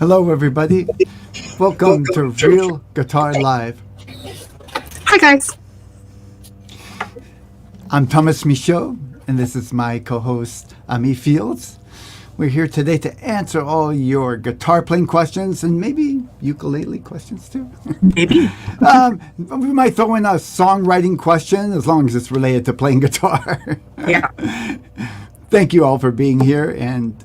Hello, everybody. Welcome to Real Guitar Live. Hi, guys. I'm Tomas Michaud, and this is my co-host, Ami Fields. We're here today to answer all your guitar playing questions and maybe ukulele questions too. Maybe. We might throw in a songwriting question as long as it's related to playing guitar. Yeah. Thank you all for being here, and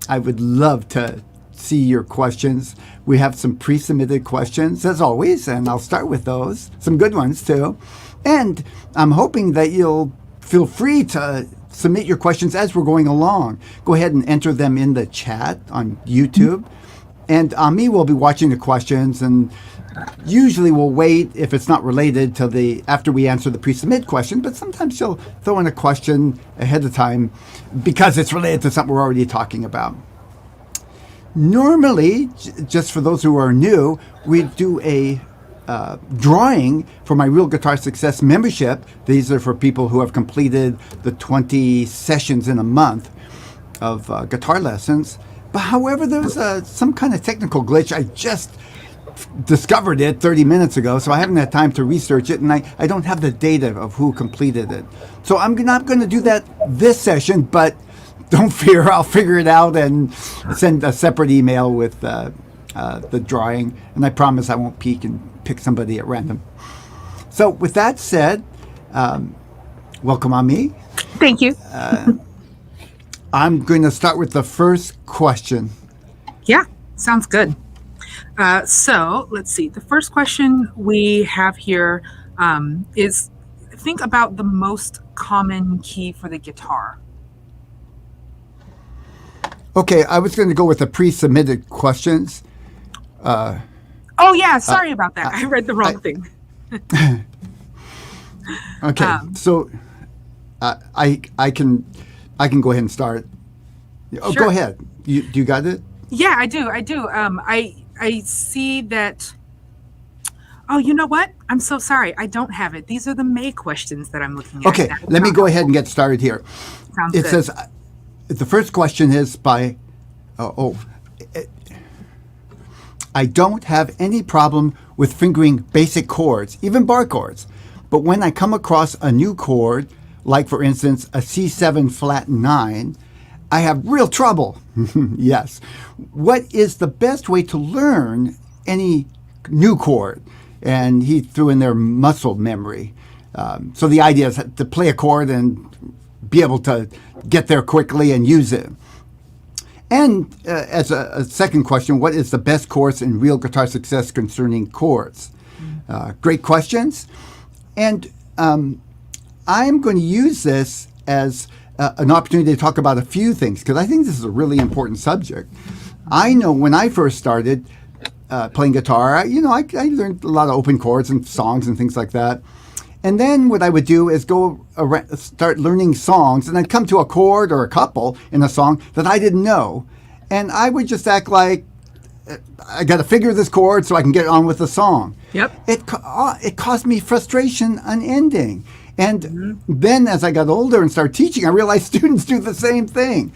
I would love to see your questions. We have some pre-submitted questions, as always, and I'll start with those. Some good ones, too. And I'm hoping that you'll feel free to submit your questions as we're going along. Go ahead and enter them in the chat on YouTube. And Ami will be watching the questions, and usually we'll wait if it's not related till after we answer the pre-submit question, but sometimes she'll throw in a question ahead of time because it's related to something we're already talking about. Normally, just for those who are new, we do a drawing for my Real Guitar Success membership. These are for people who have completed the 20 sessions in a month of guitar lessons. But however, there's some kind of technical glitch. I just discovered it 30 minutes ago, so I haven't had time to research it, and I don't have the data of who completed it. So I'm not going to do that this session, but don't fear, I'll figure it out and send a separate email with the drawing, and I promise I won't peek and pick somebody at random. So with that said, welcome on me. Thank you. I'm going to start with the first question. Yeah, sounds good. So let's see. The first question we have here is think about the most common key for the guitar. Okay, I was going to go with the pre-submitted questions. Oh yeah, sorry about that. I read the wrong thing. Okay, so I can go ahead and start. Oh, Sure. Go ahead. You got it? Yeah, I do. I see that. Oh, you know what? I'm so sorry. I don't have it. These are the May questions that I'm looking at. Okay, let me go ahead and get started here. Sounds It good. says, the first question is by, I don't have any problem with fingering basic chords, even bar chords. But when I come across a new chord, like for instance, a C7 flat 9, I have real trouble. Yes. What is the best way to learn any new chord? And he threw in there muscle memory. So the idea is to play a chord and be able to get there quickly and use it. And as a second question, what is the best course in Real Guitar Success concerning chords? Great questions. And I'm going to use this as an opportunity to talk about a few things, because I think this is a really important subject. I know when I first started playing guitar, I learned a lot of open chords and songs and things like that. And then what I would do is go start learning songs, and I'd come to a chord or a couple in a song that I didn't know. And I would just act like, I got to figure this chord so I can get on with the song. Yep. It caused me frustration unending. And then as I got older and started teaching, I realized students do the same thing.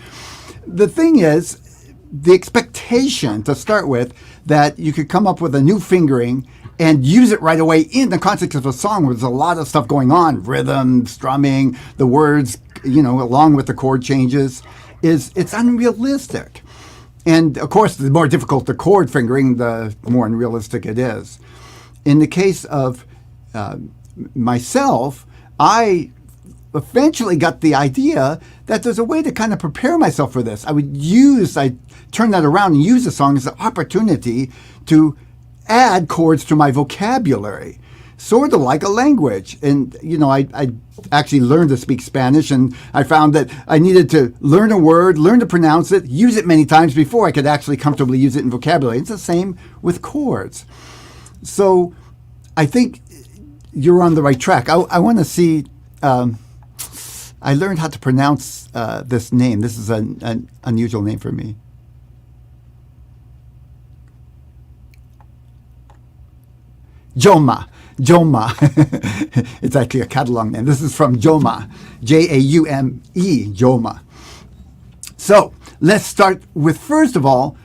The thing is, the expectation to start with that you could come up with a new fingering and use it right away in the context of a song where there's a lot of stuff going on, rhythm, strumming, the words, along with the chord changes, it's unrealistic. And of course, the more difficult the chord fingering, the more unrealistic it is. In the case of myself, I eventually got the idea that there's a way to kind of prepare myself for this. I turn that around and use the song as an opportunity to add chords to my vocabulary, sort of like a language. And, I actually learned to speak Spanish, and I found that I needed to learn a word, learn to pronounce it, use it many times before I could actually comfortably use it in vocabulary. It's the same with chords. So I think you're on the right track. I want to see, I learned how to pronounce this name. This is an unusual name for me. Joma. It's actually a Catalan name. This is from Joma. Jaume. Joma. So let's start with, first of all,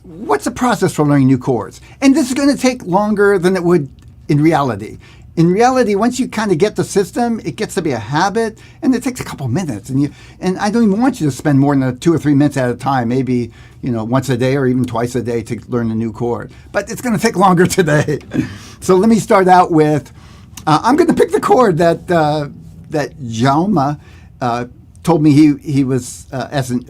what's the process for learning new chords? And this is going to take longer than it would in reality. In reality, once you kind of get the system, it gets to be a habit, and it takes a couple minutes. And I don't even want you to spend more than 2 or 3 minutes at a time, maybe once a day or even twice a day to learn a new chord. But it's going to take longer today. So let me start out with, I'm going to pick the chord that Jaume told me he was,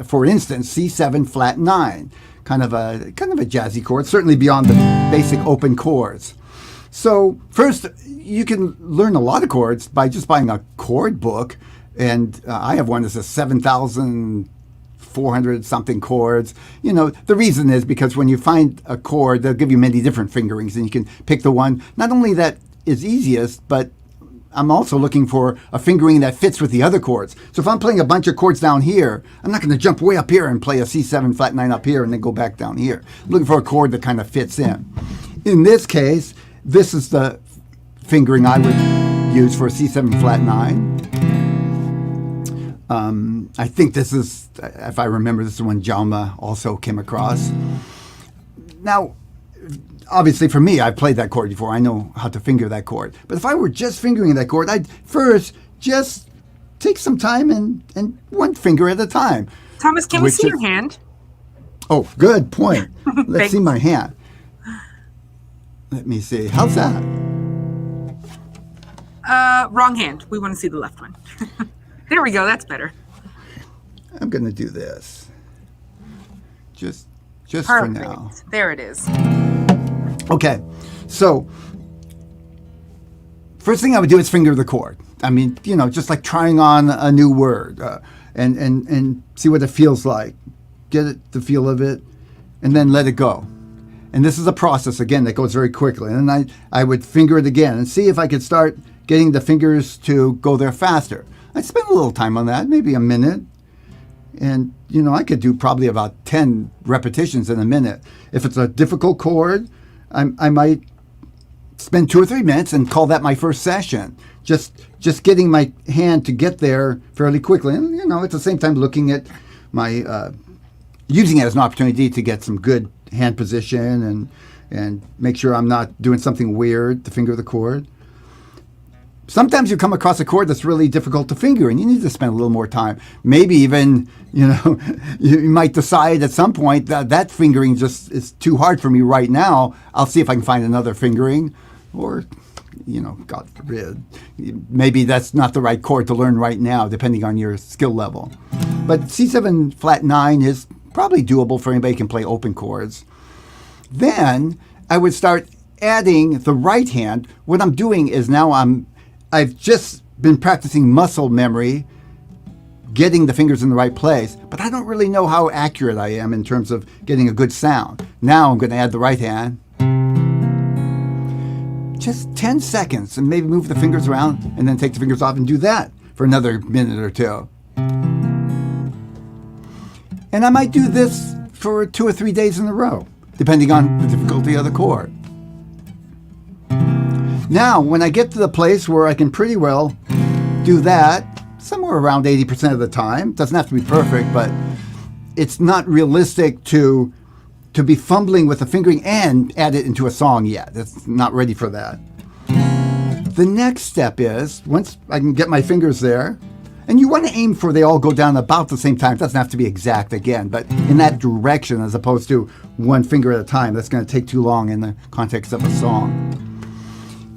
for instance, C7 flat 9, kind of a jazzy chord, certainly beyond the basic open chords. So first, you can learn a lot of chords by just buying a chord book, and I have one that says 7,400 something chords. The reason is because when you find a chord, they'll give you many different fingerings, and you can pick the one not only that is easiest, but I'm also looking for a fingering that fits with the other chords. So if I'm playing a bunch of chords down here, I'm not going to jump way up here and play a C7 flat 9 up here and then go back down here. I'm looking for a chord that kind of fits in. In this case, this is the fingering I would use for a C7 flat 9. I think this is, if I remember, this is one Jaume also came across. Now, obviously for me, I've played that chord before. I know how to finger that chord. But if I were just fingering that chord, I'd first just take some time and one finger at a time. Thomas, can we see your hand? Oh, good point. Let's see my hand. Let me see. How's that? Wrong hand. We want to see the left one. There we go. That's better. I'm going to do this. Just Perfect. For now. There it is. Okay. So, first thing I would do is finger the chord. I mean, just like trying on a new word and see what it feels like. Get the feel of it, and then let it go. And this is a process, again, that goes very quickly. And then I would finger it again and see if I could start getting the fingers to go there faster. I'd spend a little time on that, maybe a minute. And, I could do probably about 10 repetitions in a minute. If it's a difficult chord, I might spend 2 or 3 minutes and call that my first session. Just getting my hand to get there fairly quickly. And, at the same time looking at my, using it as an opportunity to get some good hand position and make sure I'm not doing something weird to finger the chord. Sometimes you come across a chord that's really difficult to finger and you need to spend a little more time. Maybe even, you might decide at some point that fingering just is too hard for me right now. I'll see if I can find another fingering, or, God forbid, maybe that's not the right chord to learn right now, depending on your skill level. But C7 flat 9 is probably doable for anybody who can play open chords. Then I would start adding the right hand. What I'm doing is now I've just been practicing muscle memory, getting the fingers in the right place, but I don't really know how accurate I am in terms of getting a good sound. Now I'm going to add the right hand. Just 10 seconds and maybe move the fingers around and then take the fingers off and do that for another minute or two. And I might do this for 2 or 3 days in a row, depending on the difficulty of the chord. Now, when I get to the place where I can pretty well do that, somewhere around 80% of the time, doesn't have to be perfect, but it's not realistic to be fumbling with the fingering and add it into a song yet. It's not ready for that. The next step is, once I can get my fingers there, and you want to aim for they all go down about the same time. It doesn't have to be exact again, but in that direction as opposed to one finger at a time. That's going to take too long in the context of a song.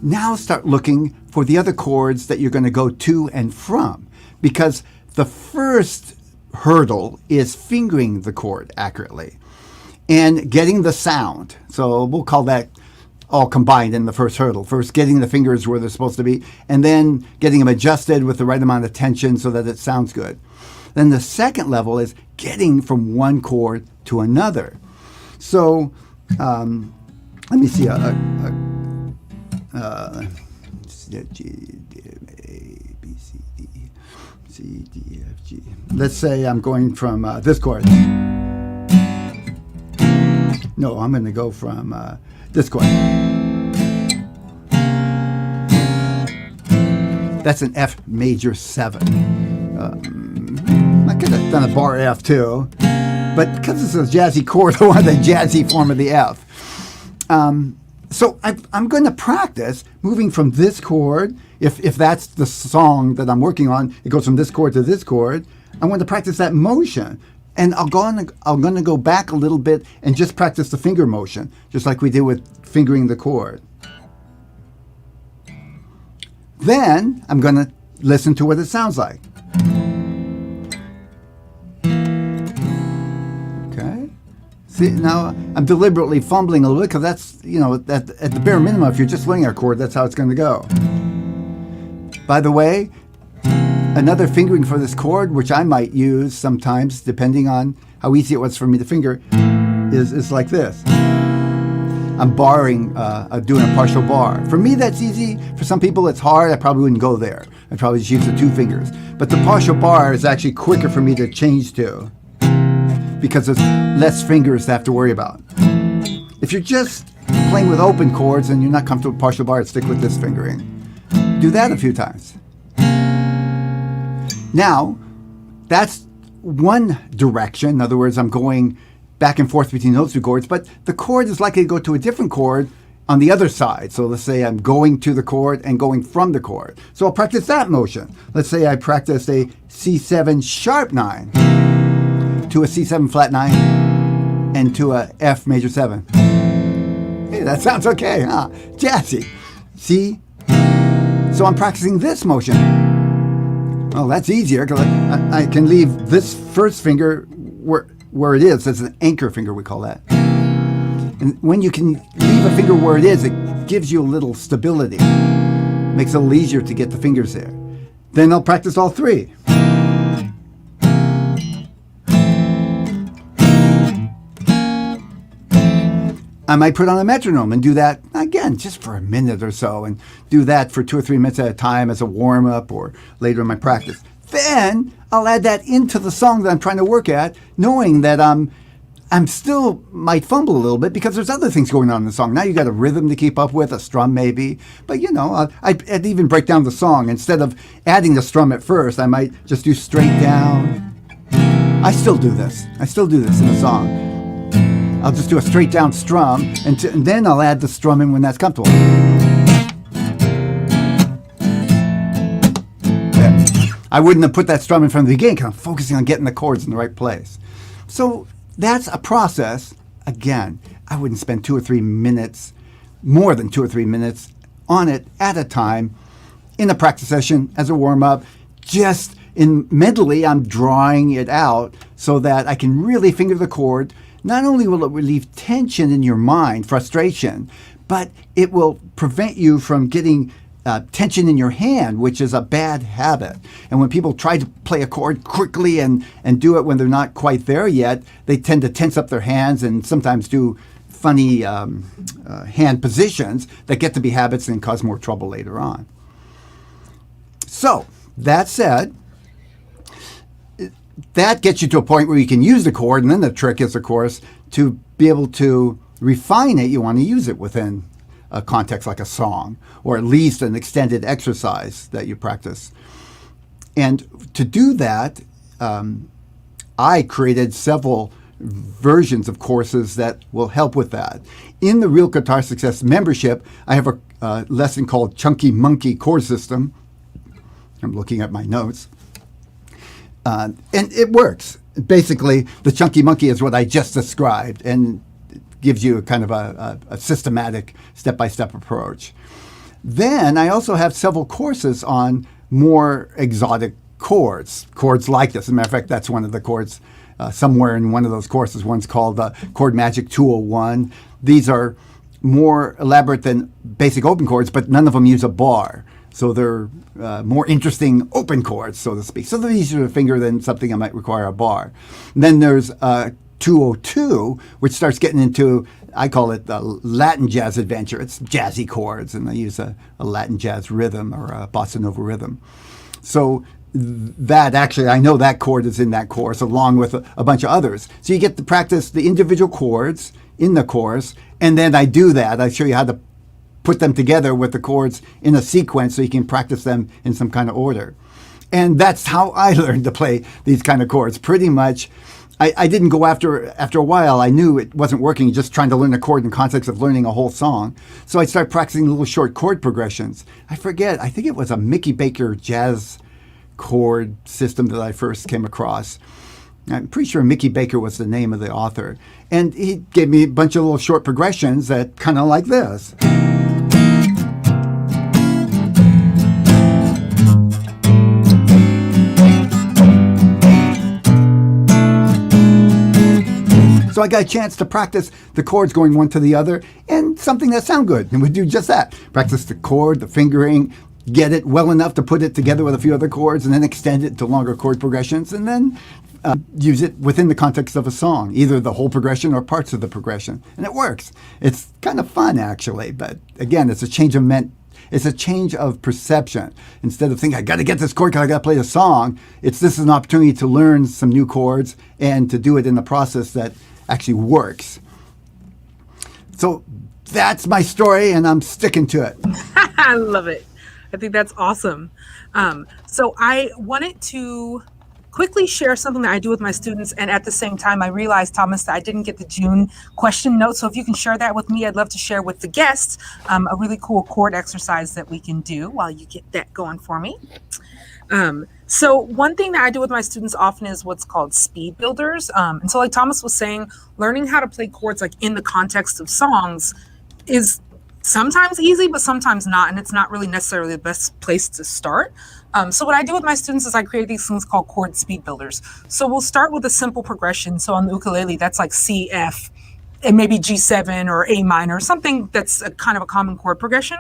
Now start looking for the other chords that you're going to go to and from, because the first hurdle is fingering the chord accurately and getting the sound. So we'll call that all combined in the first hurdle. First, getting the fingers where they're supposed to be, and then getting them adjusted with the right amount of tension so that it sounds good. Then the second level is getting from one chord to another. So let me see. G, A, B, C, D, C, D, F, G. Let's say I'm going from this chord. No, I'm going to go from this chord. That's an F major 7. I could have done a bar F too. But because it's a jazzy chord, I want the jazzy form of the F. So I'm going to practice moving from this chord. If that's the song that I'm working on, it goes from this chord to this chord. I want to practice that motion. And I'm going to go back a little bit and just practice the finger motion, just like we did with fingering the chord. Then I'm going to listen to what it sounds like. Okay. See, now I'm deliberately fumbling a little bit because that's, at the bare minimum, if you're just learning a chord, that's how it's going to go. By the way, another fingering for this chord, which I might use sometimes, depending on how easy it was for me to finger, is like this. I'm barring, doing a partial bar. For me, that's easy. For some people, it's hard. I probably wouldn't go there. I'd probably just use the 2 fingers. But the partial bar is actually quicker for me to change to because there's less fingers to have to worry about. If you're just playing with open chords and you're not comfortable with partial bar, stick with this fingering. Do that a few times. Now, that's one direction. In other words, I'm going back and forth between those 2 chords, but the chord is likely to go to a different chord on the other side. So let's say I'm going to the chord and going from the chord. So I'll practice that motion. Let's say I practice a C7 sharp 9 to a C7 flat 9 and to a F major 7. Hey, that sounds okay, huh? Jazzy. See? So I'm practicing this motion. Oh, that's easier because I can leave this first finger where it is. That's an anchor finger, we call that. And when you can leave a finger where it is, it gives you a little stability. Makes it a little easier to get the fingers there. Then I'll practice all 3. I might put on a metronome and do that, again, just for a minute or so, and do that for 2 or 3 minutes at a time as a warm-up or later in my practice. Then I'll add that into the song that I'm trying to work at, knowing that I'm still might fumble a little bit because there's other things going on in the song. Now you got a rhythm to keep up with, a strum maybe. But I'd even break down the song. Instead of adding the strum at first, I might just do straight down. I still do this in a song. I'll just do a straight down strum, and then I'll add the strum in when that's comfortable. Yeah. I wouldn't have put that strum in from the beginning because I'm focusing on getting the chords in the right place. So that's a process. Again, I wouldn't spend 2 or 3 minutes, more than 2 or 3 minutes on it at a time in a practice session as a warm-up. Just mentally, I'm drawing it out so that I can really finger the chord. Not only will it relieve tension in your mind, frustration, but it will prevent you from getting tension in your hand, which is a bad habit. And when people try to play a chord quickly and do it when they're not quite there yet, they tend to tense up their hands and sometimes do funny hand positions that get to be habits and cause more trouble later on. So, that said, that gets you to a point where you can use the chord, and then the trick is, of course, to be able to refine it. You want to use it within a context like a song, or at least an extended exercise that you practice. And to do that, I created several versions of courses that will help with that. In the Real Guitar Success membership, I have a lesson called Chunky Monkey Chord System. I'm looking at my notes. And it works. Basically, the Chunky Monkey is what I just described and gives you kind of a systematic step-by-step approach. Then I also have several courses on more exotic chords like this. As a matter of fact, that's one of the chords somewhere in one of those courses. One's called Chord Magic 201. These are more elaborate than basic open chords, but none of them use a bar. So they're more interesting open chords, so to speak. So they're easier to finger than something that might require a bar. And then there's 202, which starts getting into, I call it the Latin jazz adventure. It's jazzy chords, and they use a Latin jazz rhythm or a bossa nova rhythm. So that actually, I know that chord is in that course along with a bunch of others. So you get to practice the individual chords in the course, and then I do that. I show you how to put them together with the chords in a sequence so you can practice them in some kind of order. And that's how I learned to play these kind of chords. Pretty much I didn't go after a while. I knew it wasn't working, just trying to learn a chord in context of learning a whole song. So I started practicing little short chord progressions. I forget, I think it was a Mickey Baker jazz chord system that I first came across. I'm pretty sure Mickey Baker was the name of the author. And he gave me a bunch of little short progressions that kind of like this. So I got a chance to practice the chords going one to the other and something that sound good. And we do just that. Practice the chord, the fingering, get it well enough to put it together with a few other chords, and then extend it to longer chord progressions, and then use it within the context of a song, either the whole progression or parts of the progression. And it works. It's kind of fun, actually. But again, it's a change of perception. Instead of thinking, I got to get this chord because I got to play the song, this is an opportunity to learn some new chords and to do it in a process that actually works. So that's my story, and I'm sticking to it. I love it. I think that's awesome. So I wanted to quickly share something that I do with my students, and at the same time, I realized, Thomas, that I didn't get the June question note. So if you can share that with me, I'd love to share with the guests a really cool chord exercise that we can do while you get that going for me. So one thing that I do with my students often is what's called speed builders. And so like Thomas was saying, learning how to play chords like in the context of songs is sometimes easy, but sometimes not. And it's not really necessarily the best place to start. So what I do with my students is I create these things called chord speed builders. So we'll start with a simple progression. So on the ukulele, that's like C, F, and maybe G7 or A minor, something that's a kind of a common chord progression.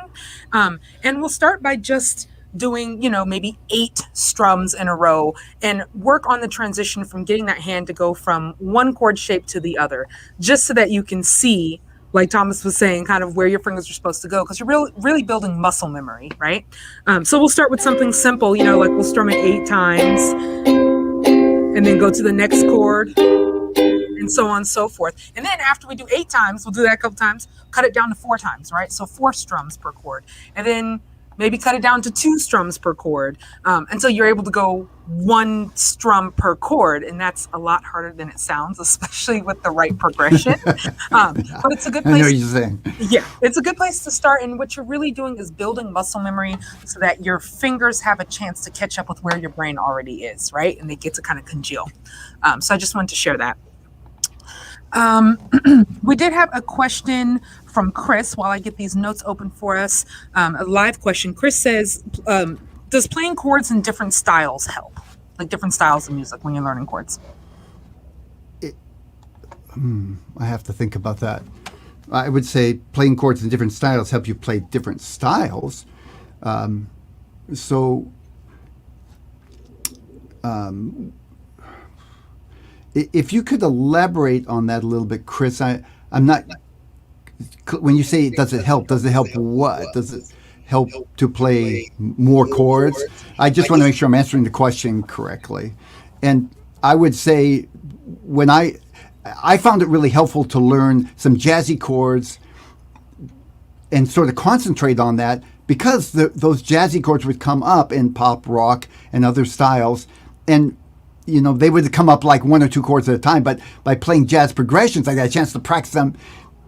And we'll start by just doing, maybe 8 strums in a row and work on the transition from getting that hand to go from one chord shape to the other, just so that you can see, like Thomas was saying, kind of where your fingers are supposed to go, because you're really building muscle memory, right? So we'll start with something simple, like we'll strum it 8 times and then go to the next chord and so on and so forth. And then after we do 8 times, we'll do that a couple times, cut it down to 4 times, right? So 4 strums per chord. And then maybe cut it down to 2 strums per chord. And so you're able to go 1 strum per chord. And that's a lot harder than it sounds, especially with the right progression. But it's a good place. I know what you're saying. Yeah, it's a good place to start. And what you're really doing is building muscle memory so that your fingers have a chance to catch up with where your brain already is, right? And they get to kind of congeal. So I just wanted to share that. We did have a question from Chris while I get these notes open for us. A live question. Chris says, does playing chords in different styles help? Like different styles of music when you're learning chords? I have to think about that. I would say playing chords in different styles help you play different styles. If you could elaborate on that a little bit, Chris, I'm not. When you say does it help what? Does it help to play more chords? I just want to make sure I'm answering the question correctly. And I would say when I found it really helpful to learn some jazzy chords and sort of concentrate on that, because those jazzy chords would come up in pop, rock, and other styles, and they would come up like 1 or 2 chords at a time. But by playing jazz progressions, I got a chance to practice them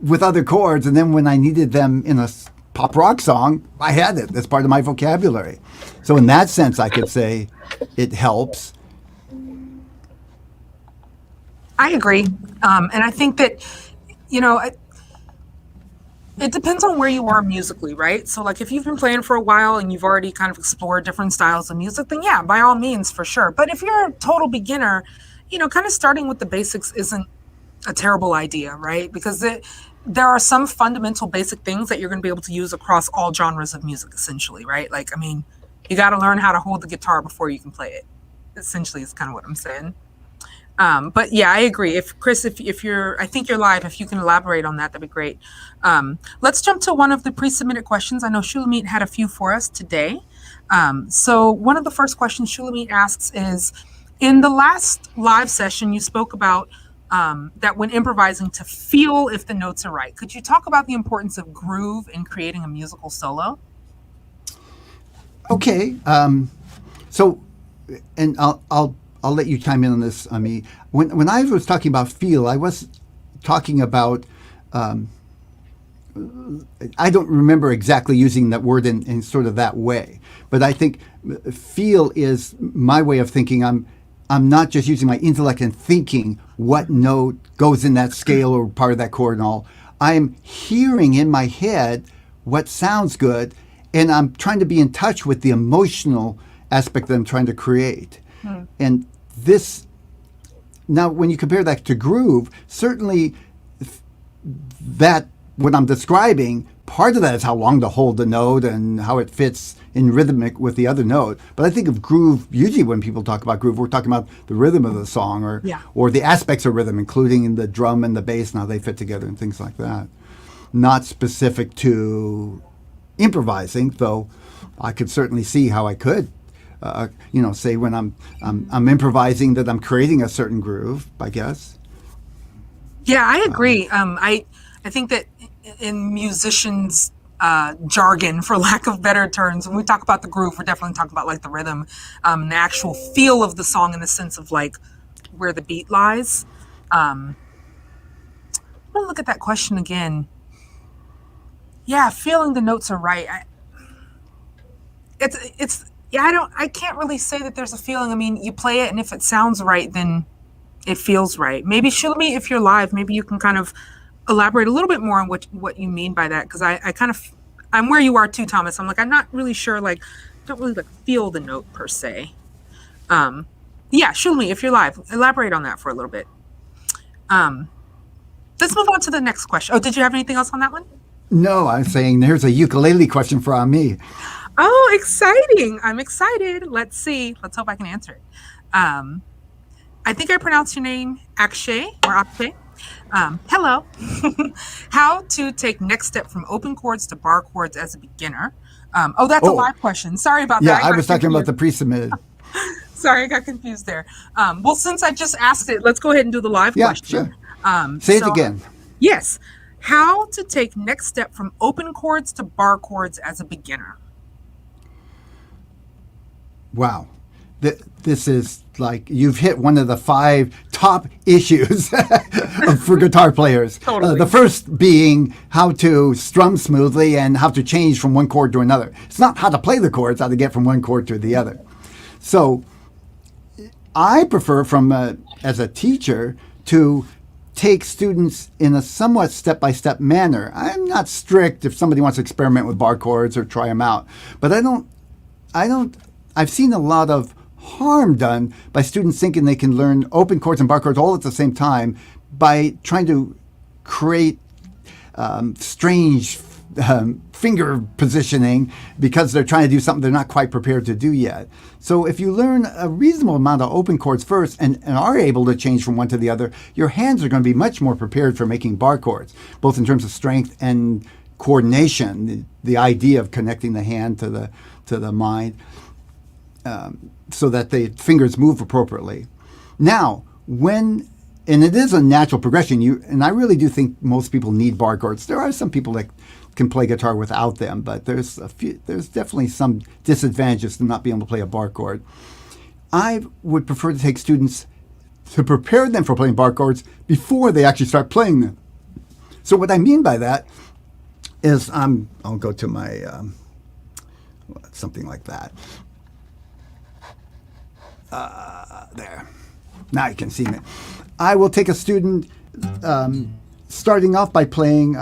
with other chords. And then when I needed them in a pop rock song, I had it. That's part of my vocabulary. So in that sense, I could say it helps. I agree. And I think that, it depends on where you are musically, right? So like if you've been playing for a while and you've already kind of explored different styles of music, then yeah, by all means, for sure. But if you're a total beginner, kind of starting with the basics isn't a terrible idea, right? Because there are some fundamental basic things that you're going to be able to use across all genres of music, essentially, right? Like, you got to learn how to hold the guitar before you can play it. Essentially, is kind of what I'm saying. But yeah, I agree. If Chris, if you're, I think you're live, if you can elaborate on that, that'd be great. Let's jump to one of the pre-submitted questions. I know Shulamit had a few for us today. So one of the first questions Shulamit asks is, in the last live session, you spoke about that when improvising to feel if the notes are right. Could you talk about the importance of groove in creating a musical solo? Okay. So, and I'll let you chime in on this. I mean, when I was talking about feel, I was talking about. I don't remember exactly using that word in sort of that way, but I think feel is my way of thinking. I'm not just using my intellect and thinking what note goes in that scale or part of that chord and all. I'm hearing in my head what sounds good, and I'm trying to be in touch with the emotional aspect that I'm trying to create. And this, now when you compare that to groove, certainly that what I'm describing, part of that is how long to hold the note and how it fits in rhythmic with the other note. But I think of groove, usually when people talk about groove, we're talking about the rhythm of the song or the aspects of rhythm, including the drum and the bass and how they fit together and things like that. Not specific to improvising, though I could certainly see how I could, say when I'm improvising that I'm creating a certain groove, I guess. Yeah, I agree. I think that in musicians' jargon, for lack of better terms, when we talk about the groove, we're definitely talking about like the rhythm, the actual feel of the song in the sense of like where the beat lies. I'm gonna look at that question again. Yeah, feeling the notes are right. I can't really say that there's a feeling. I mean, you play it, and if it sounds right, then it feels right. Maybe Shilamy, if you're live, maybe you can kind of elaborate a little bit more on what you mean by that, because I'm where you are too, Thomas. I'm like, I'm not really sure, like, don't really like feel the note per se. Yeah, Shilamy, if you're live, elaborate on that for a little bit. Let's move on to the next question. Oh, did you have anything else on that one? No, I'm saying there's a ukulele question for me. Oh, exciting. I'm excited. Let's see. Let's hope I can answer it. I think I pronounced your name Akshay or Akshay. Hello. How to take next step from open chords to bar chords as a beginner. That's a live question. Sorry about that. Yeah, I was talking about the pre-submitted. Sorry, I got confused there. Well, since I just asked it, let's go ahead and do the live question. Sure. Say it again. Yes. How to take next step from open chords to bar chords as a beginner. Wow. This is like you've hit one of the 5 top issues for guitar players. Totally. The first being how to strum smoothly and how to change from one chord to another. It's not how to play the chords, how to get from one chord to the other. So I prefer as a teacher to take students in a somewhat step-by-step manner. I'm not strict if somebody wants to experiment with bar chords or try them out, but I've seen a lot of harm done by students thinking they can learn open chords and bar chords all at the same time by trying to create strange finger positioning because they're trying to do something they're not quite prepared to do yet. So if you learn a reasonable amount of open chords first and are able to change from one to the other, your hands are going to be much more prepared for making bar chords, both in terms of strength and coordination, the idea of connecting the hand to the mind. So that the fingers move appropriately. Now, and it is a natural progression, and I really do think most people need bar chords. There are some people that can play guitar without them, but there's definitely some disadvantages to not being able to play a bar chord. I would prefer to take students to prepare them for playing bar chords before they actually start playing them. So what I mean by that is, I'll go to my, something like that. There. Now you can see me. I will take a student starting off by playing,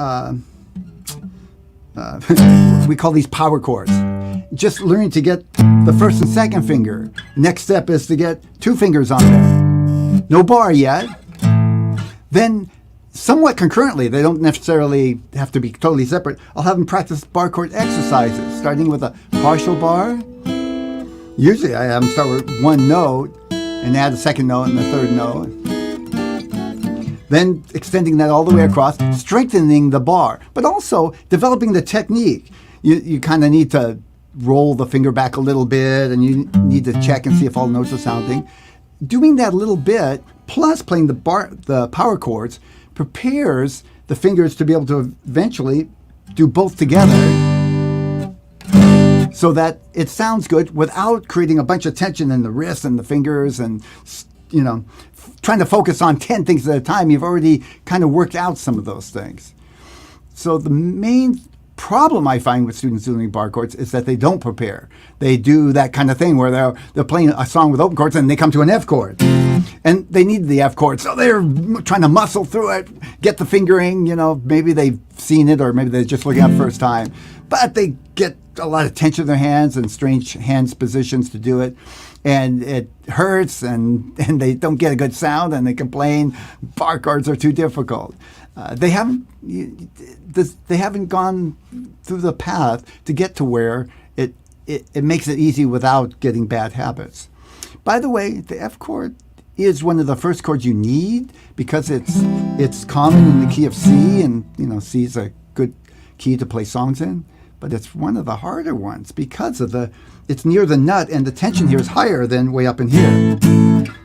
we call these power chords. Just learning to get the first and second finger. Next step is to get 2 fingers on there. No bar yet. Then, somewhat concurrently, they don't necessarily have to be totally separate, I'll have them practice bar chord exercises, starting with a partial bar. Usually I have them start with one note and add a second note and a third note. Then extending that all the way across, strengthening the bar, but also developing the technique. You kind of need to roll the finger back a little bit, and you need to check and see if all notes are sounding. Doing that a little bit, plus playing the power chords, prepares the fingers to be able to eventually do both together. so that it sounds good without creating a bunch of tension in the wrists and the fingers and, you know, trying to focus on 10 things at a time. You've already kind of worked out some of those things. So the main problem I find with students learning bar chords is that they don't prepare. They do that kind of thing where they're playing a song with open chords and they come to an F chord. And they need the F chord, so they're trying to muscle through it, get the fingering, you know, maybe they've seen it or maybe they're just looking at the first time. But they get a lot of tension in their hands and strange hands positions to do it. And it hurts and they don't get a good sound and they complain bar chords are too difficult. They haven't gone through the path to get to where it makes it easy without getting bad habits. By the way, the F chord is one of the first chords you need because it's common in the key of C, and you know C is a good key to play songs in. But it's one of the harder ones because of it's near the nut and the tension here is higher than way up in here.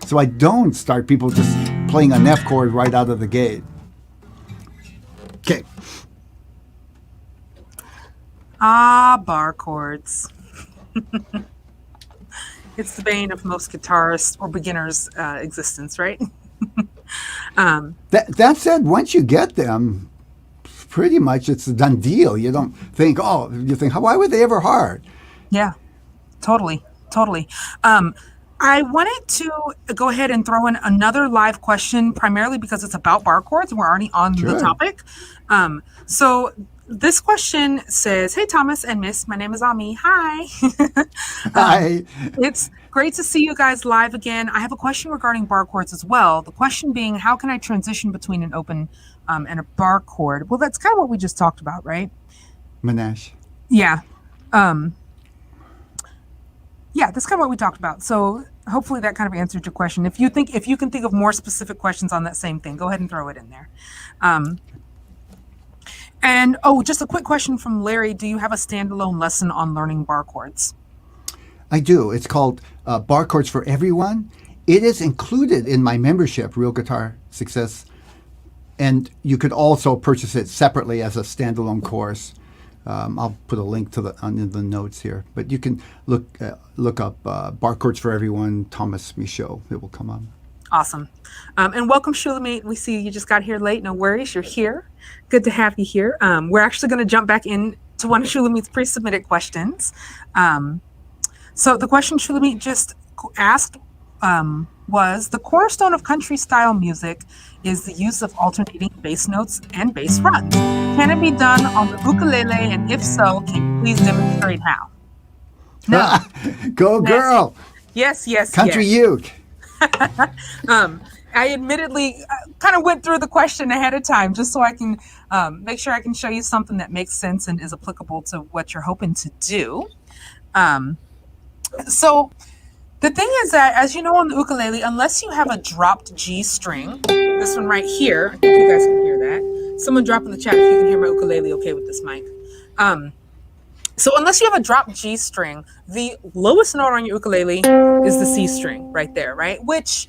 So I don't start people just playing an F chord right out of the gate. Okay. Bar chords. It's the bane of most guitarists or beginners' existence, right? That said, once you get them, pretty much it's a done deal. You don't think, you think, why were they ever hard? Yeah, totally. I wanted to go ahead and throw in another live question, primarily because it's about bar chords and we're already on the topic. So this question says, "Hey, Thomas and Miss, my name is Ami. Hi." Hi. It's great to see you guys live again. I have a question regarding bar chords as well. The question being, how can I transition between an open and a bar chord? Well, that's kind of what we just talked about, right? Manesh. Yeah. Yeah, that's kind of what we talked about. So hopefully that kind of answered your question. If you can think of more specific questions on that same thing, go ahead and throw it in there. And just a quick question from Larry. Do you have a standalone lesson on learning bar chords? I do. It's called Bar Chords for Everyone. It is included in my membership, Real Guitar Success. And you could also purchase it separately as a standalone course. I'll put a link to on the notes here. But you can look up Bar Chords for Everyone, Tomas Michaud. It will come up. Awesome. And welcome, Shulamit. We see you just got here late. No worries. You're here. Good to have you here. We're actually going to jump back into one of Shulamit's pre-submitted questions. So the question Shulamit just asked was, the cornerstone of country style music is the use of alternating bass notes and bass runs. Can it be done on the ukulele? And if so, can you please demonstrate how? No. Go girl. Yes. Country uke. I admittedly kind of went through the question ahead of time just so I can make sure I can show you something that makes sense and is applicable to what you're hoping to do. So the thing is that, as you know, on the ukulele, unless you have a dropped G string, this one right here, I think you guys can hear that. Someone drop in the chat if you can hear my ukulele okay with this mic. So unless you have a dropped G string, the lowest note on your ukulele is the C string right there, right? Which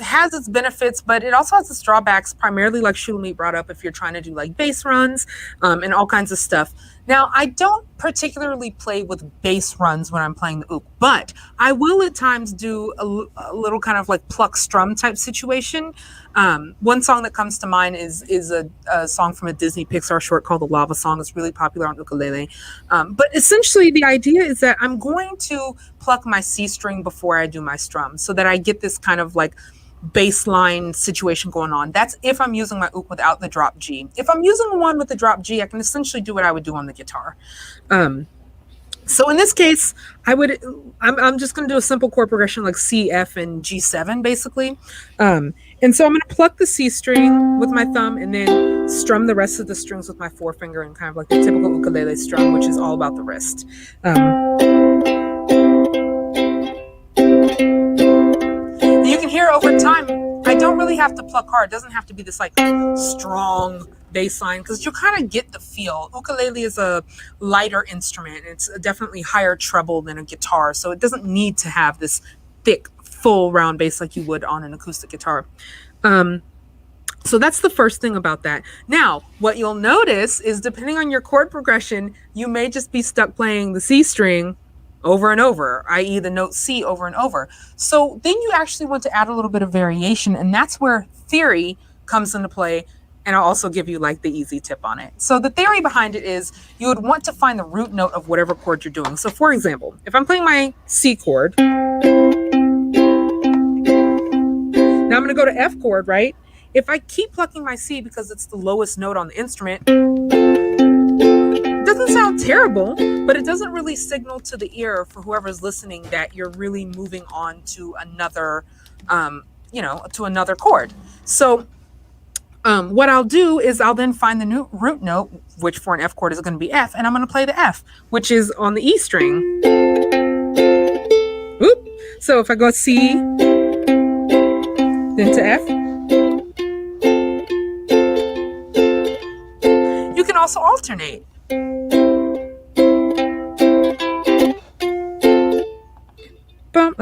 has its benefits, but it also has its drawbacks, primarily like Shulamit brought up, if you're trying to do like bass runs and all kinds of stuff. Now, I don't particularly play with bass runs when I'm playing the uk, but I will at times do a little kind of like pluck strum type situation. One song that comes to mind is a song from a Disney Pixar short called The Lava Song. It's really popular on ukulele. But essentially the idea is that I'm going to pluck my C string before I do my strum so that I get this kind of like bass line situation going on. That's if I'm using my uk without the drop G. If I'm using one with the drop G, I can essentially do what I would do on the guitar. So in this case, I'm just going to do a simple chord progression like C, F, and G7 basically. And so I'm going to pluck the C string with my thumb and then strum the rest of the strings with my forefinger and kind of like the typical ukulele strum, which is all about the wrist. You can hear over time, I don't really have to pluck hard. It doesn't have to be this like strong bass line because you'll kind of get the feel. Ukulele is a lighter instrument. It's definitely higher treble than a guitar. So it doesn't need to have this thick, full round bass like you would on an acoustic guitar. So that's the first thing about that. Now, what you'll notice is depending on your chord progression, you may just be stuck playing the C string over and over, i.e. the note C over and over. So then you actually want to add a little bit of variation, and that's where theory comes into play. And I'll also give you like the easy tip on it. So the theory behind it is you would want to find the root note of whatever chord you're doing. So for example, if I'm playing my C chord, now I'm going to go to F chord, right? If I keep plucking my C because it's the lowest note on the instrument, it doesn't sound terrible, but it doesn't really signal to the ear for whoever's listening that you're really moving on to another, to another chord. So what I'll do is I'll then find the new root note, which for an F chord is going to be F, and I'm going to play the F, which is on the E string. Oop. So if I go C, then to F, you can also alternate. Bum,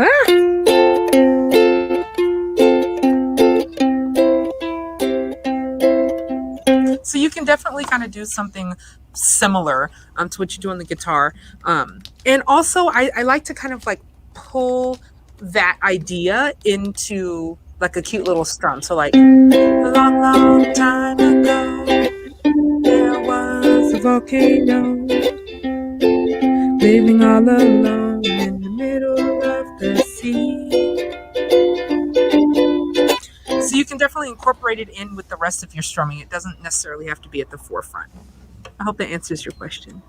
So you can definitely kind of do something similar to what you do on the guitar. And also I like to kind of like pull that idea into like a cute little strum. So like, a long, long time ago, there was a volcano living all alone in the middle of the sea. So you can definitely incorporate it in with the rest of your strumming. It doesn't necessarily have to be at the forefront. I hope that answers your question.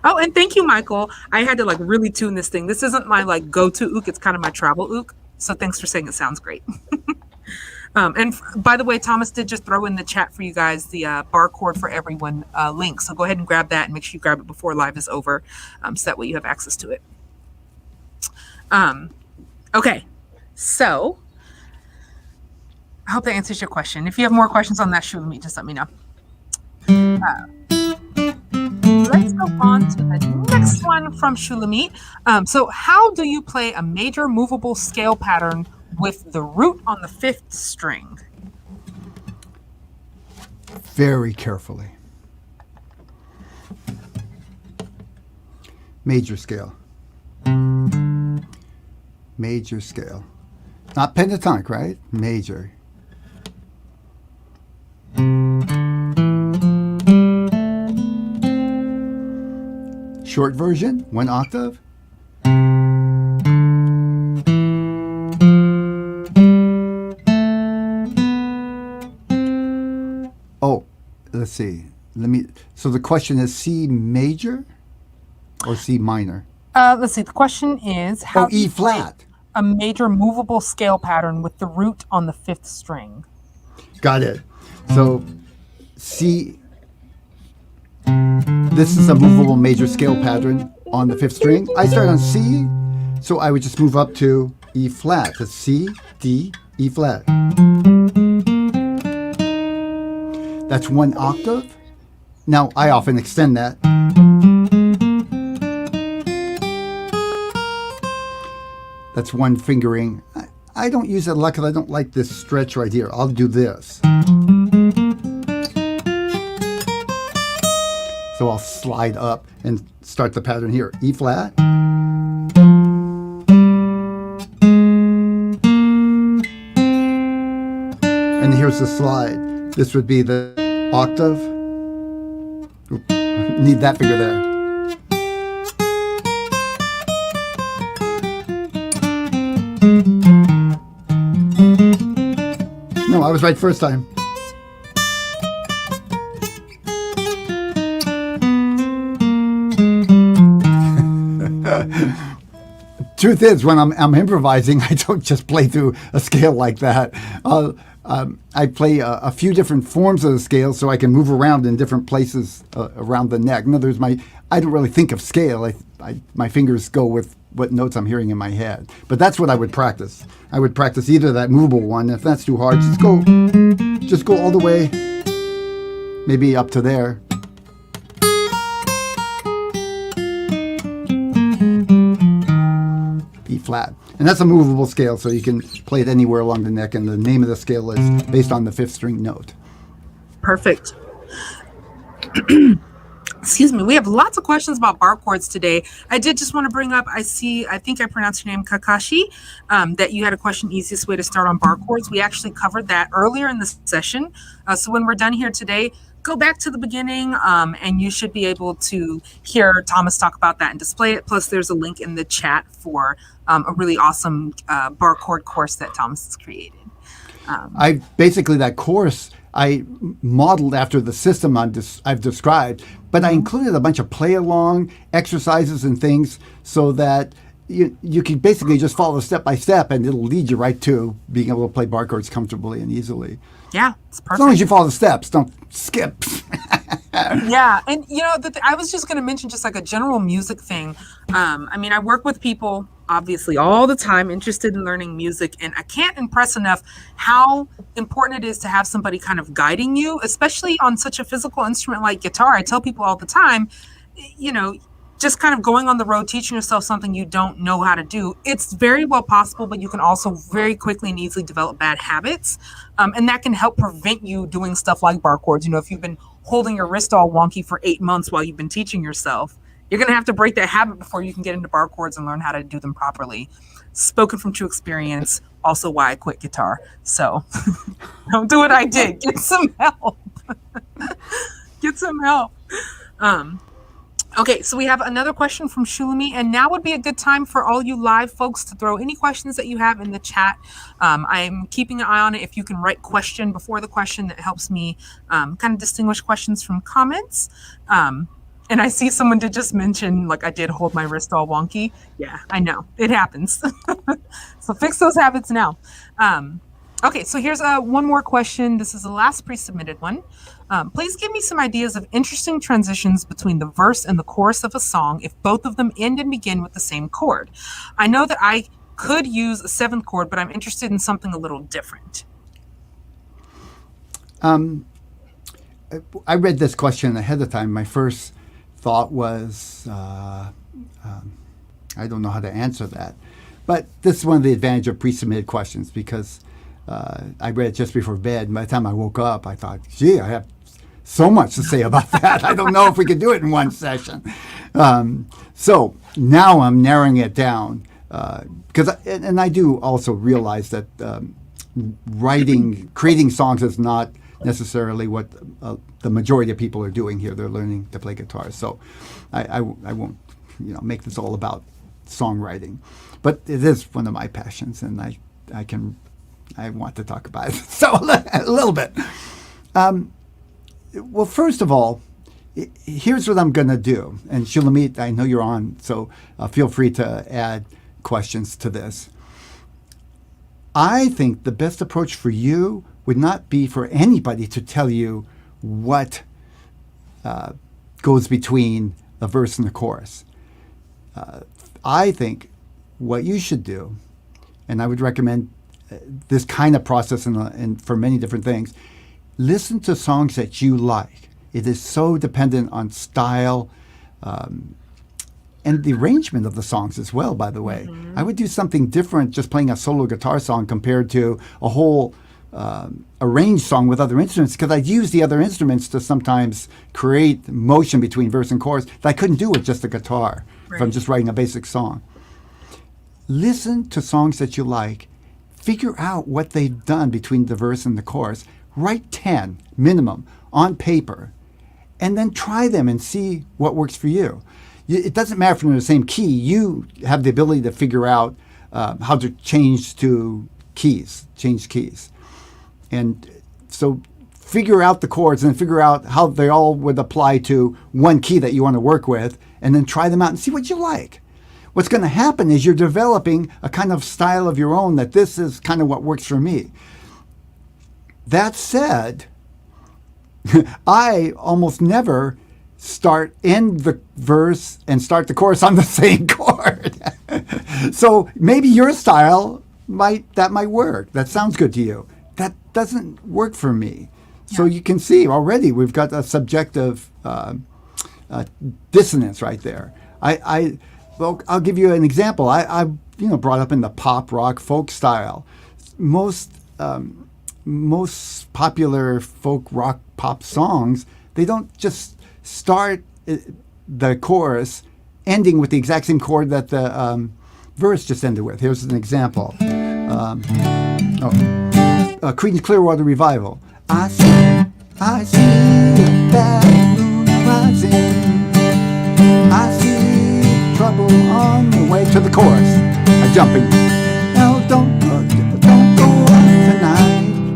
Oh, and thank you, Michael. I had to like really tune this thing. This isn't my like go-to ook. It's kind of my travel ook. So thanks for saying it sounds great. And by the way, Thomas did just throw in the chat for you guys the bar chord for everyone link. So go ahead and grab that and make sure you grab it before live is over. So that way you have access to it. Okay, so I hope that answers your question. If you have more questions on that, Shulamit, just let me know. Let's go on to the next one from Shulamit. So how do you play a major movable scale pattern with the root on the 5th string? Very carefully. Major scale. Major scale. Not pentatonic, right? Major. Short version, 1 octave. Oh, let's see. So the question is C major or C minor? Let's see. The question is how E flat. A major movable scale pattern with the root on the 5th string. Got it. So C. This is a movable major scale pattern on the 5th string. I start on C, so I would just move up to E flat. That's C, D, E flat. That's 1 octave. Now, I often extend that. That's 1 fingering. I don't use it a lot because I don't like this stretch right here. I'll do this. So I'll slide up and start the pattern here. E flat. And here's the slide. This would be the octave. Oop, need that finger there. No, I was right first time. Truth is, when I'm improvising, I don't just play through a scale like that. I play a few different forms of the scale so I can move around in different places around the neck. In other words, I don't really think of scale. My fingers go with what notes I'm hearing in my head. But that's what I would practice. I would practice either that movable one. If that's too hard, just go all the way, maybe up to there. E flat. And that's a movable scale, so you can play it anywhere along the neck, and the name of the scale is based on the fifth string note. Perfect. Excuse me. We have lots of questions about bar chords today. I did just want to bring up, I think I pronounced your name Kakashi, that you had a question, easiest way to start on bar chords. We actually covered that earlier in the session. So when we're done here today, go back to the beginning, and you should be able to hear Thomas talk about that and display it. Plus, there's a link in the chat for a really awesome bar chord course that Thomas has created. That course I modeled after the system I've described, but I included a bunch of play-along exercises and things so that you can basically just follow step by step, and it'll lead you right to being able to play bar chords comfortably and easily. Yeah, it's perfect. As long as you follow the steps, don't skip. Yeah, and I was just going to mention just like a general music thing. I work with people obviously all the time interested in learning music, and I can't impress enough how important it is to have somebody kind of guiding you, especially on such a physical instrument like guitar. I tell people all the time, just kind of going on the road, teaching yourself something you don't know how to do. It's very well possible, but you can also very quickly and easily develop bad habits. And that can help prevent you doing stuff like bar chords. If you've been holding your wrist all wonky for 8 months while you've been teaching yourself, you're going to have to break that habit before you can get into bar chords and learn how to do them properly. Spoken from true experience, also why I quit guitar. So don't do what I did. Get some help. Get some help. Okay, so we have another question from Shulami, and now would be a good time for all you live folks to throw any questions that you have in the chat. I'm keeping an eye on it. If you can write question before the question, that helps me kind of distinguish questions from comments. And I see someone did just mention, like, I did hold my wrist all wonky. Yeah, I know. It happens. So fix those habits now. Okay, so here's one more question. This is the last pre-submitted one. Please give me some ideas of interesting transitions between the verse and the chorus of a song if both of them end and begin with the same chord. I know that I could use a seventh chord, but I'm interested in something a little different. I read this question ahead of time. My first thought was, I don't know how to answer that. But this is one of the advantages of pre-submitted questions, because I read it just before bed. And by the time I woke up, I thought, gee, I have so much to say about that. I don't know if we could do it in one session. So now I'm narrowing it down, because I do also realize that creating songs is not necessarily what the majority of people are doing here. They're learning to play guitar. So I won't make this all about songwriting, but it is one of my passions, and I want to talk about it. So a little bit. Well, first of all, here's what I'm going to do. And Shulamit, I know you're on, so feel free to add questions to this. I think the best approach for you would not be for anybody to tell you what goes between the verse and the chorus. I think what you should do, and I would recommend this kind of process and for many different things, listen to songs that you like. It is so dependent on style and the arrangement of the songs as well, by the way. Mm-hmm. I would do something different just playing a solo guitar song compared to a whole arranged song with other instruments, because I'd use the other instruments to sometimes create motion between verse and chorus that I couldn't do with just the guitar if I'm just writing a basic song. Listen to songs that you like. Figure out what they've done between the verse and the chorus. Write 10 minimum on paper, and then try them and see what works for you. It doesn't matter if they're in the same key. You have the ability to figure out how to change keys. And so figure out the chords and figure out how they all would apply to one key that you want to work with, and then try them out and see what you like. What's going to happen is you're developing a kind of style of your own, that this is kind of what works for me. That said, I almost never end the verse and start the chorus on the same chord. So maybe your style might work. That sounds good to you. That doesn't work for me. Yeah. So you can see already we've got a subjective dissonance right there. Well, I'll give you an example. I brought up in the pop, rock, folk style. Most most popular folk, rock, pop songs, they don't just start the chorus ending with the exact same chord that the verse just ended with. Here's an example. Creedence Clearwater Revival. I see a bad moon rising. I see trouble on the way to the chorus. I'm jumping. No, don't go on tonight.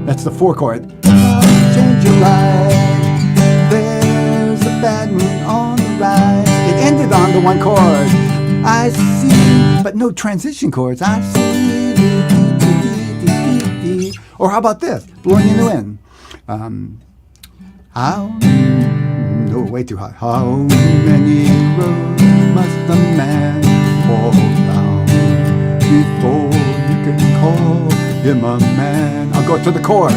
That's the 4 chord. I'll change your life. There's a bad moon on the rise. It ended on the 1 chord. I see, but no transition chords. I see. Or how about this? Blowing in the wind. Way too high. How many roads must a man fall down before you can call him a man? I'll go to the chorus.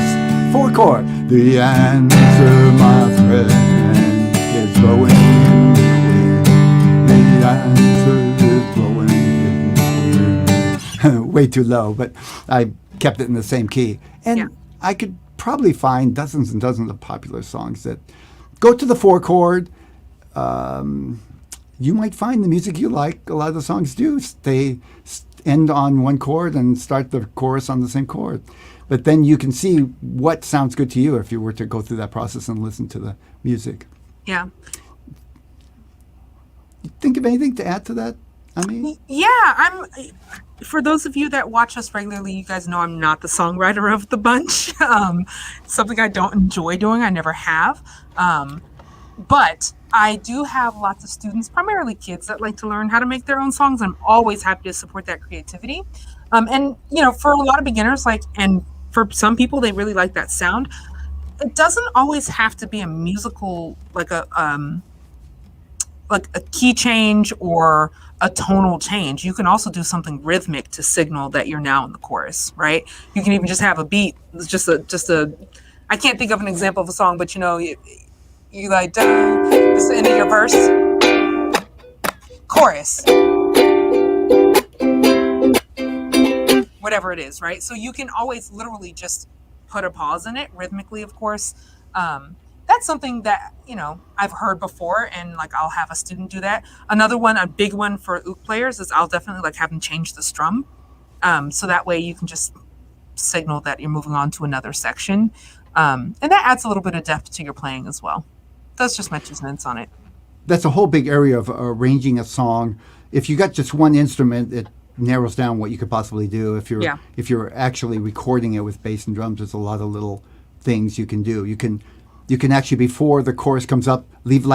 4 chord. The answer, my friend, is blowing in the wind. The answer is blowing in the wind. Way too low, but I kept it in the same key. And I could probably find dozens and dozens of popular songs that go to the 4 chord. You might find the music you like. A lot of the songs do. They end on 1 chord and start the chorus on the same chord. But then you can see what sounds good to you if you were to go through that process and listen to the music. Yeah. Think of anything to add to that, Ami? Yeah, for those of you that watch us regularly, you guys know I'm not the songwriter of the bunch. Something I don't enjoy doing. I never have. But I do have lots of students, primarily kids, that like to learn how to make their own songs. I'm always happy to support that creativity. And, for a lot of beginners, and for some people, they really like that sound. It doesn't always have to be a musical, like a key change or a tonal change. You can also do something rhythmic to signal that you're now in the chorus, right? You can even just have a beat. It's just a. I can't think of an example of a song, but you like, this is the end of your verse, chorus, whatever it is, right? So you can always literally just put a pause in it rhythmically, of course. That's something that, I've heard before, and I'll have a student do that. Another one, a big one for uke players, is I'll definitely have them change the strum. So that way you can just signal that you're moving on to another section. And that adds a little bit of depth to your playing as well. That's just my 2 cents on it. That's a whole big area of arranging a song. If you got just one instrument, it narrows down what you could possibly do. If you're actually recording it with bass and drums, there's a lot of little things you can do. You can actually, before the chorus comes up, leave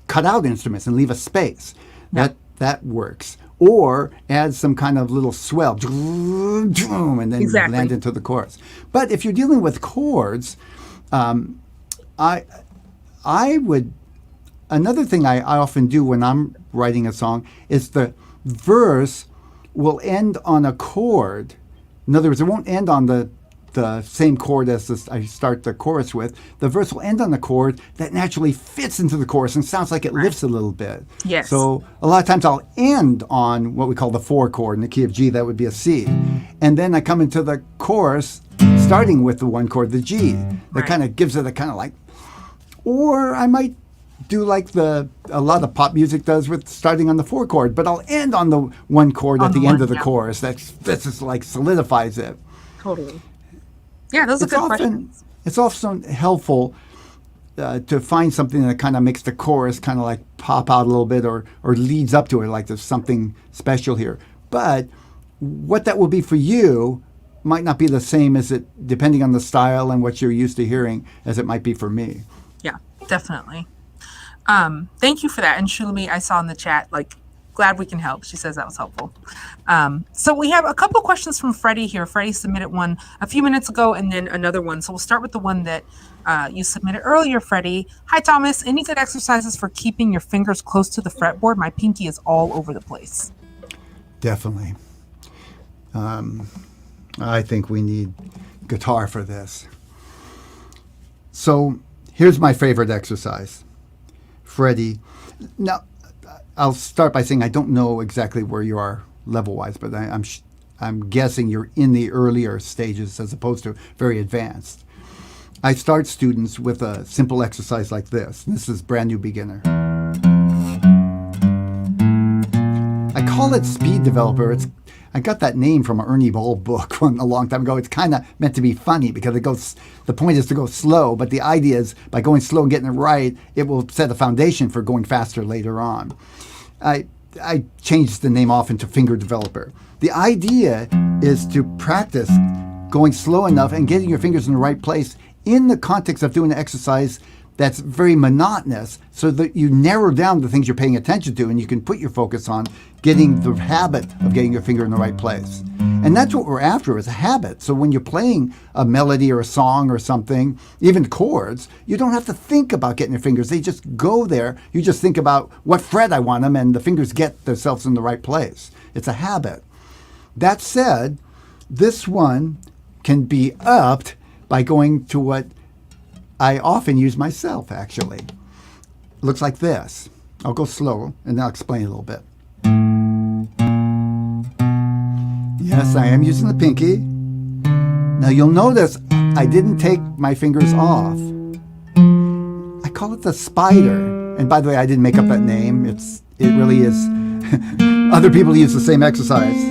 cut out instruments and leave a space. Yeah. That works. Or add some kind of little swell, and then land into the chorus. But if you're dealing with chords, I would. Another thing I often do when I'm writing a song is the verse will end on a chord. In other words, it won't end on the same chord as I start the chorus with. The verse will end on a chord that naturally fits into the chorus and sounds like it lifts a little bit. Yes. So a lot of times I'll end on what we call the 4 chord in the key of G. That would be a C. And then I come into the chorus starting with the 1 chord, the G. That kind of gives it a kind of or I might do a lot of pop music does with starting on the 4 chord, but I'll end on the 1 chord at the end of the chorus. That's just solidifies it. Totally. Yeah, those are good questions. It's often helpful to find something that kind of makes the chorus kind of pop out a little bit or leads up to it, like there's something special here. But what that will be for you might not be the same as it, depending on the style and what you're used to hearing, as it might be for me. Yeah, definitely. Thank you for that. And Shulami, I saw in the chat, glad we can help. She says that was helpful. So we have a couple of questions from Freddie here. Freddie submitted one a few minutes ago and then another one. So we'll start with the one that you submitted earlier, Freddie. Hi, Thomas. Any good exercises for keeping your fingers close to the fretboard? My pinky is all over the place. Definitely. I think we need guitar for this. So here's my favorite exercise. Freddie. Now, I'll start by saying I don't know exactly where you are level-wise, but I'm guessing you're in the earlier stages as opposed to very advanced. I start students with a simple exercise like this. This is brand new beginner. I call it speed developer. I got that name from an Ernie Ball book a long time ago. It's kind of meant to be funny because the point is to go slow, but the idea is by going slow and getting it right, it will set a foundation for going faster later on. I changed the name off into finger developer. The idea is to practice going slow enough and getting your fingers in the right place in the context of doing an exercise that's very monotonous, so that you narrow down the things you're paying attention to and you can put your focus on getting the habit of getting your finger in the right place. And that's what we're after, is a habit. So when you're playing a melody or a song or something, even chords, you don't have to think about getting your fingers. They just go there. You just think about what fret I want them, and the fingers get themselves in the right place. It's a habit. That said, this one can be upped by going to what I often use myself, actually. It looks like this. I'll go slow, and I'll explain a little bit. Yes, I am using the pinky. Now you'll notice I didn't take my fingers off. I call it the spider. And by the way, I didn't make up that name. It really is. Other people use the same exercise.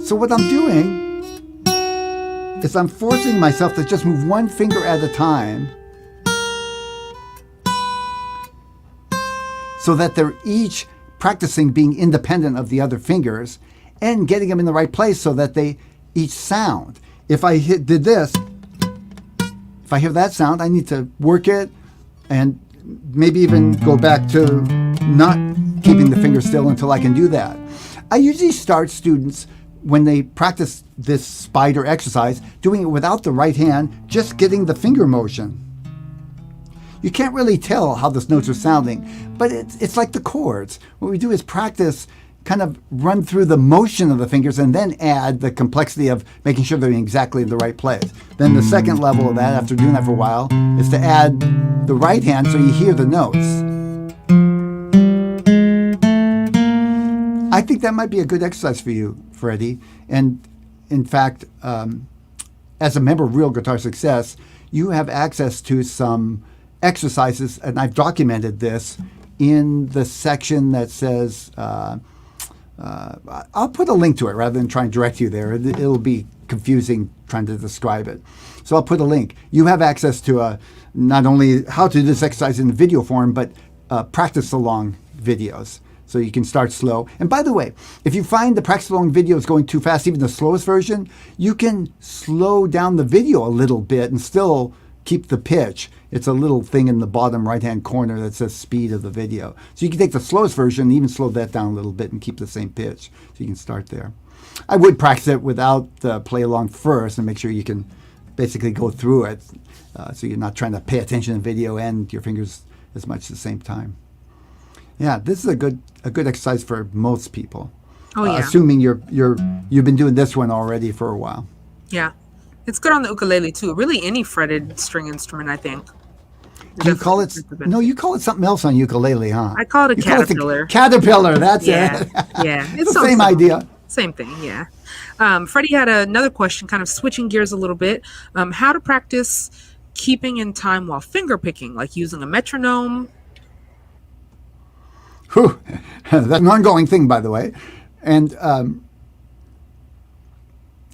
So what I'm doing is I'm forcing myself to just move one finger at a time so that they're each practicing being independent of the other fingers and getting them in the right place so that they each sound. If I did this, if I hear that sound, I need to work it and maybe even go back to not keeping the finger still until I can do that. I usually start students when they practice this spider exercise, doing it without the right hand, just getting the finger motion. You can't really tell how the notes are sounding, but it's like the chords. What we do is practice, kind of run through the motion of the fingers and then add the complexity of making sure they're exactly in the right place. Then the second level of that, after doing that for a while, is to add the right hand so you hear the notes. I think that might be a good exercise for you, Freddie. And in fact, as a member of Real Guitar Success, you have access to some exercises, and I've documented this in the section that says, I'll put a link to it rather than try and direct you there. It'll be confusing trying to describe it. So I'll put a link. You have access to not only how to do this exercise in the video form, but practice along videos. So you can start slow. And by the way, if you find the practice along video is going too fast, even the slowest version, you can slow down the video a little bit and still keep the pitch. It's a little thing in the bottom right-hand corner that says speed of the video. So you can take the slowest version and even slow that down a little bit and keep the same pitch. So you can start there. I would practice it without play along first and make sure you can basically go through it so you're not trying to pay attention to the video and your fingers as much at the same time. Yeah, this is a good exercise for most people. Oh yeah. Assuming you've been doing this one already for a while. Yeah, it's good on the ukulele too. Really, any fretted string instrument, I think. Do you call it? No, you call it something else on ukulele, huh? I call it a caterpillar. Caterpillar. That's it. Yeah, it's the same idea. Same thing. Yeah. Freddie had another question, kind of switching gears a little bit. How to practice keeping in time while finger picking, like using a metronome. Whew. That's an ongoing thing, by the way. And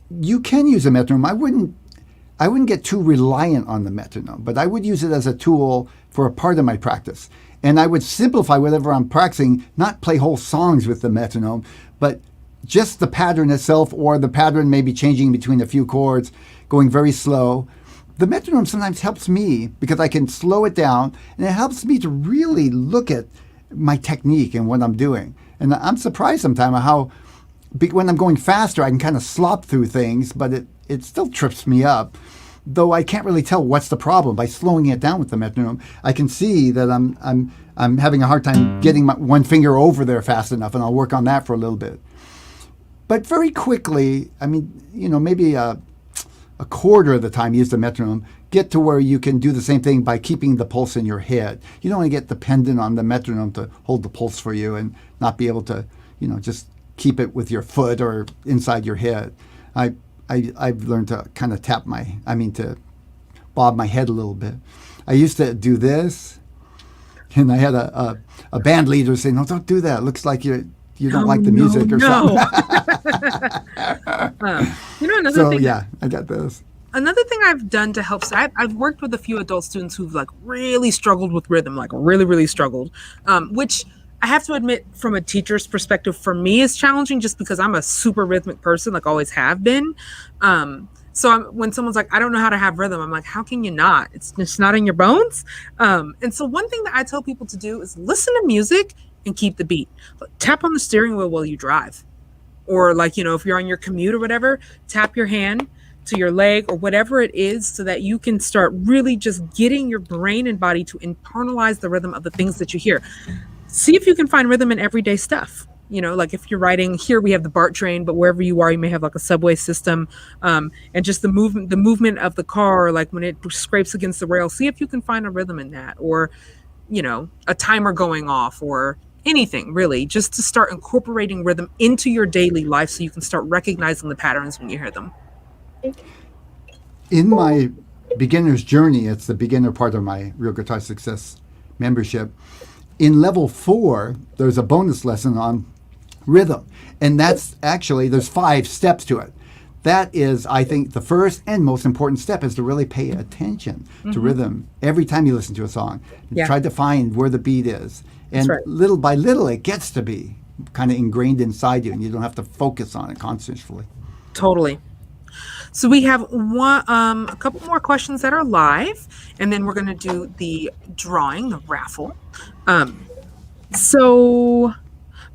you can use a metronome. I wouldn't get too reliant on the metronome, but I would use it as a tool for a part of my practice. And I would simplify whatever I'm practicing, not play whole songs with the metronome, but just the pattern itself, or the pattern maybe changing between a few chords, going very slow. The metronome sometimes helps me because I can slow it down, and it helps me to really look at my technique and what I'm doing. And I'm surprised sometimes how when I'm going faster, I can kind of slop through things, but it still trips me up. Though I can't really tell what's the problem. By slowing it down with the metronome, I can see that I'm having a hard time getting my one finger over there fast enough, and I'll work on that for a little bit. But very quickly, I mean, maybe a quarter of the time you use the metronome, get to where you can do the same thing by keeping the pulse in your head. You don't want to get dependent on the metronome to hold the pulse for you and not be able to, just keep it with your foot or inside your head. I've learned to kind of to bob my head a little bit. I used to do this, and I had a band leader say, "No, don't do that. It looks like you don't like the music or something." Another thing. Yeah, I got this. Another thing I've done to help, so I've worked with a few adult students who've like really struggled with rhythm, like really, really struggled, which I have to admit from a teacher's perspective for me is challenging just because I'm a super rhythmic person, like always have been. When someone's like, I don't know how to have rhythm, I'm like, how can you not? It's just not in your bones. And so one thing that I tell people to do is listen to music and keep the beat. Tap on the steering wheel while you drive. Or like, if you're on your commute or whatever, tap your hand to your leg or whatever it is so that you can start really just getting your brain and body to internalize the rhythm of the things that you hear. See if you can find rhythm in everyday stuff. Like if you're riding here, we have the BART train, but wherever you are, you may have like a subway system, and just the movement of the car, like when it scrapes against the rail, see if you can find a rhythm in that, or, a timer going off or anything really, just to start incorporating rhythm into your daily life so you can start recognizing the patterns when you hear them. In my beginner's journey, it's the beginner part of my Real Guitar Success membership. In level 4, there's a bonus lesson on rhythm. And that's actually, there's 5 steps to it. That is, I think, the first and most important step is to really pay attention to rhythm every time you listen to a song. Yeah. Try to find where the beat is. And little by little, it gets to be kind of ingrained inside you, and you don't have to focus on it consciously. Totally. So we have a couple more questions that are live, and then we're going to do the drawing, the raffle. So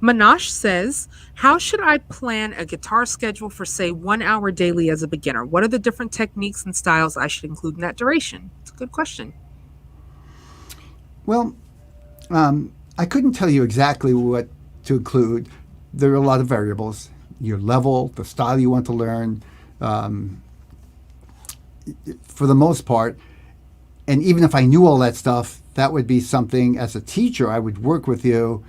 Manash says, how should I plan a guitar schedule for, say, 1 hour daily as a beginner? What are the different techniques and styles I should include in that duration? It's a good question. Well, I couldn't tell you exactly what to include. There are a lot of variables. Your level, the style you want to learn. For the most part, and even if I knew all that stuff, that would be something as a teacher I would work with you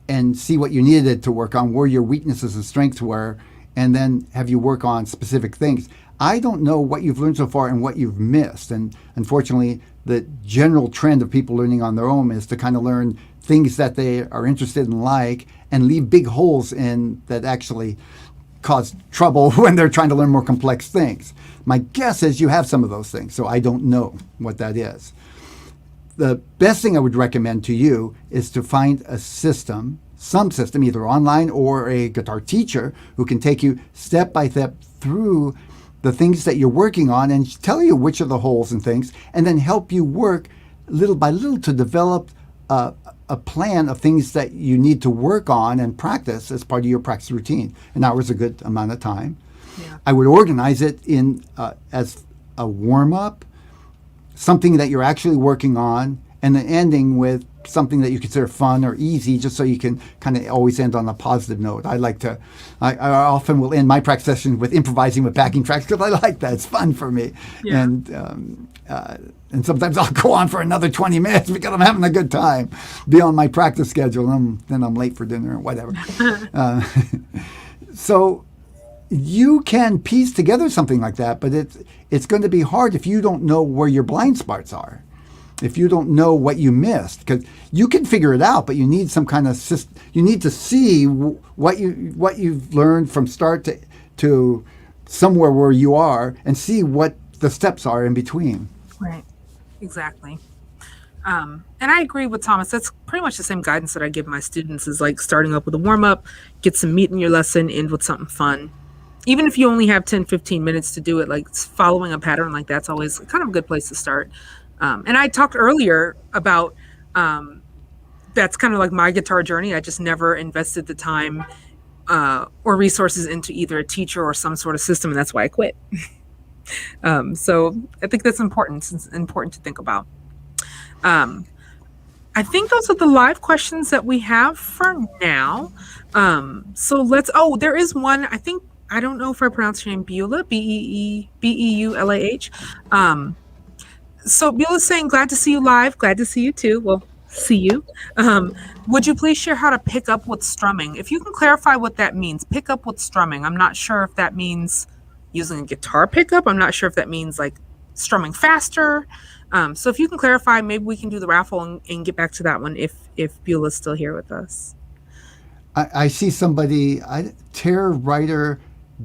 and see what you needed to work on, where your weaknesses and strengths were, and then have you work on specific things. I don't know what you've learned so far and what you've missed, and unfortunately the general trend of people learning on their own is to kind of learn things that they are interested in, like, and leave big holes in that actually cause trouble when they're trying to learn more complex things. My guess is you have some of those things, so I don't know what that is. The best thing I would recommend to you is to find a system, some system, either online or a guitar teacher who can take you step by step through the things that you're working on and tell you which are the holes and things, and then help you work little by little to develop a plan of things that you need to work on and practice as part of your practice routine. An hour is a good amount of time. Yeah. I would organize it in as a warm-up, something that you're actually working on, and then ending with something that you consider fun or easy, just so you can kind of always end on a positive note. I often will end my practice sessions with improvising with backing tracks because I like that. It's fun for me. Yeah. And sometimes I'll go on for another 20 minutes because I'm having a good time beyond my practice schedule, and then I'm late for dinner or whatever. So you can piece together something like that, but it's going to be hard if you don't know where your blind spots are, if you don't know what you missed, because you can figure it out, but you need some kind of system. You need to see what you've learned from start to somewhere where you are, and see what the steps are in between. Right. Exactly. And I agree with Thomas. That's pretty much the same guidance that I give my students, is like starting up with a warm-up, get some meat in your lesson, end with something fun. Even if you only have 10, 15 minutes to do it, like following a pattern like that's always kind of a good place to start. And I talked earlier about that's kind of like my guitar journey. I just never invested the time or resources into either a teacher or some sort of system, and that's why I quit. So I think that's important. It's important to think about. I think those are the live questions that we have for now. So there is one. I don't know if I pronounced your name Beulah, Beulah. So Beulah's saying, glad to see you live. Glad to see you too. Well, see you. Um, would you please share how to pick up with strumming? If you can clarify what that means, pick up with strumming. I'm not sure if that means using a guitar pickup. I'm not sure if that means like strumming faster. So if you can clarify, maybe we can do the raffle and get back to that one if Beulah's still here with us. I see somebody, Terror Writer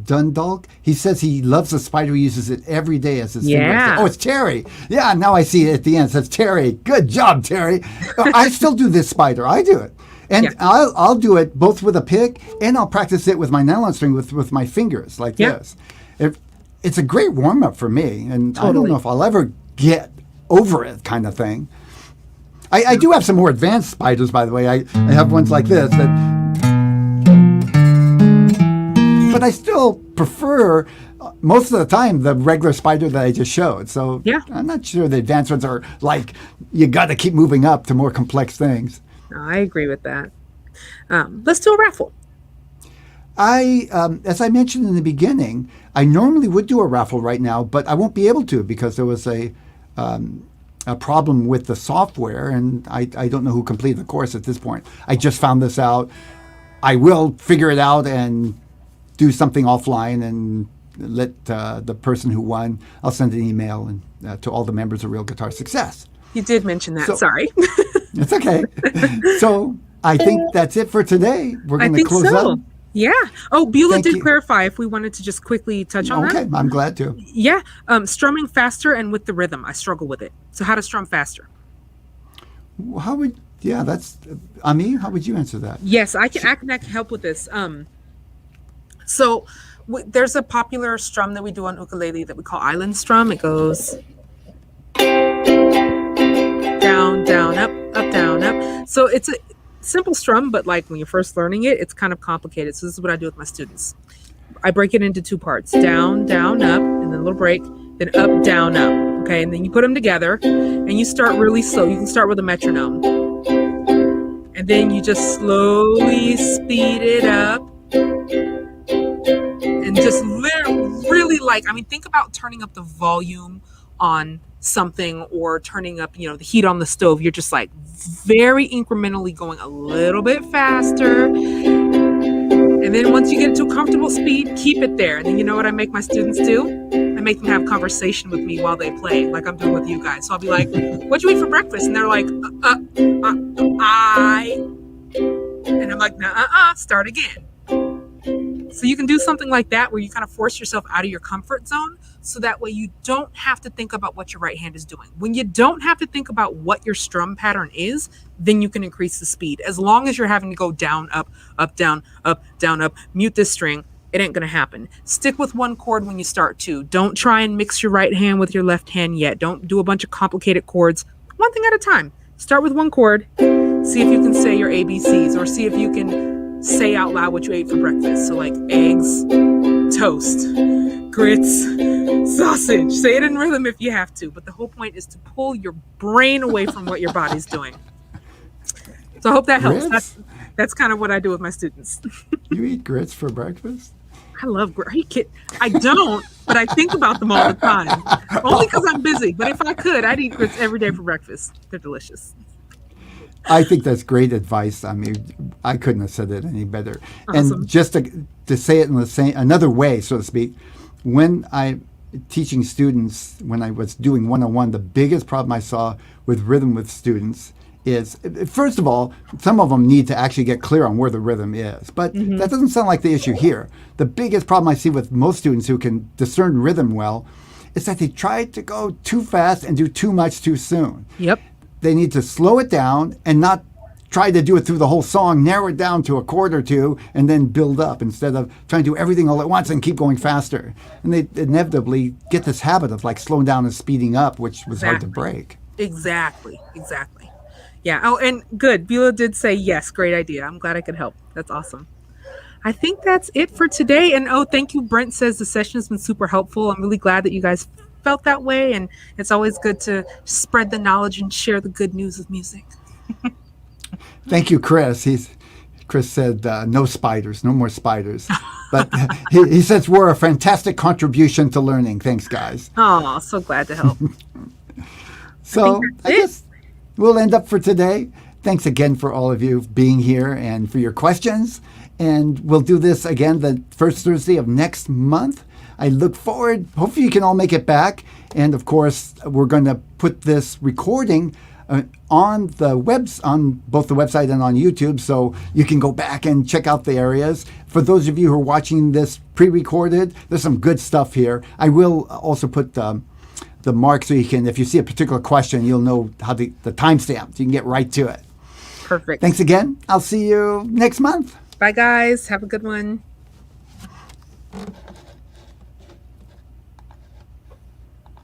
Dundalk. He says he loves the spider. He uses it every day as his finger. Yeah. Oh, it's Terry. Yeah, now I see it at the end. It says Terry. Good job, Terry. I still do this spider. I do it. And Yeah. I'll do it both with a pick and I'll practice it with my nylon string with my fingers like Yeah. this. It's a great warm up for me. And I don't Totally. know if I'll ever get over it kind of thing. I do have some more advanced spiders, by the way. I have ones like this but I still prefer most of the time the regular spider that I just showed. So Yeah. I'm not sure the advanced ones are like you got to keep moving up to more complex things. No, I agree with that. Let's do a raffle. As I mentioned in the beginning, I normally would do a raffle right now, but I won't be able to because there was a problem with the software, and I don't know who completed the course at this point. I just found this out. I will figure it out and do something offline and let the person who won, I'll send an email and to all the members of Real Guitar Success. You did mention that. So- Sorry. It's okay. So I think that's it for today. We're I going to think close so. up. Yeah. Oh, Beulah Thank did you. clarify if we wanted to just quickly touch on Okay, that. I'm glad to. Yeah. Strumming faster and with the rhythm. I struggle with it. So how to strum faster? How would, yeah, that's, Ami, how would you answer that? Yes, I can help with this. So there's a popular strum that we do on ukulele that we call island strum. It goes down, down, up, down, up. So it's a simple strum, but like when you're first learning it, it's kind of complicated. So this is what I do with my students. I break it into two parts: down, down, up, and then a little break, then up, down, up. Okay, and then you put them together, and you start really slow. You can start with a metronome, and then you just slowly speed it up. And just really think about turning up the volume on something or turning up, the heat on the stove. You're just like very incrementally going a little bit faster. And then once you get to a comfortable speed, keep it there. And then you know what I make my students do? I make them have conversation with me while they play, like I'm doing with you guys. So I'll be like, what'd you eat for breakfast? And they're like, and I'm like, start again. So you can do something like that where you kind of force yourself out of your comfort zone so that way you don't have to think about what your right hand is doing. When you don't have to think about what your strum pattern is, then you can increase the speed. As long as you're having to go down, up, down, up, mute this string, it ain't going to happen. Stick with one chord when you start to. Don't try and mix your right hand with your left hand yet. Don't do a bunch of complicated chords. One thing at a time. Start with one chord. See if you can say your ABCs or see if you can say out loud what you ate for breakfast. So like eggs, toast, grits, sausage. Say it in rhythm if you have to. But the whole point is to pull your brain away from what your body's doing. So I hope that helps. Grits? That's kind of what I do with my students. You eat grits for breakfast? I love grits. Are you kidding? I don't, but I think about them all the time. Only because I'm busy. But if I could, I'd eat grits every day for breakfast. They're delicious. I think that's great advice. I mean, I couldn't have said it any better. Awesome. And just to say it in another way, so to speak, when I'm teaching students, when I was doing one-on-one, the biggest problem I saw with rhythm with students is, first of all, some of them need to actually get clear on where the rhythm is. But that doesn't sound like the issue here. The biggest problem I see with most students who can discern rhythm well is that they try to go too fast and do too much too soon. Yep. They need to slow it down and not try to do it through the whole song, narrow it down to a chord or two, and then build up instead of trying to do everything all at once and keep going faster. And they inevitably get this habit of like slowing down and speeding up, which was hard to break. Exactly. Yeah. Oh, and good. Beulah did say yes. Great idea. I'm glad I could help. That's awesome. I think that's it for today. And thank you. Brent says the session has been super helpful. I'm really glad that you guys felt that way. And it's always good to spread the knowledge and share the good news of music. Thank you, Chris. Chris said no spiders, no more spiders. But he says we're a fantastic contribution to learning. Thanks, guys. Oh, so glad to help. So that's I it. guess we'll end up for today. Thanks again for all of you being here and for your questions. And we'll do this again the first Thursday of next month. I look forward. Hopefully you can all make it back. And of course, we're going to put this recording on both the website and on YouTube, so you can go back and check out the areas. For those of you who are watching this pre-recorded, there's some good stuff here. I will also put the mark so you can, if you see a particular question, you'll know how the timestamp. You can get right to it. Perfect. Thanks again. I'll see you next month. Bye, guys. Have a good one.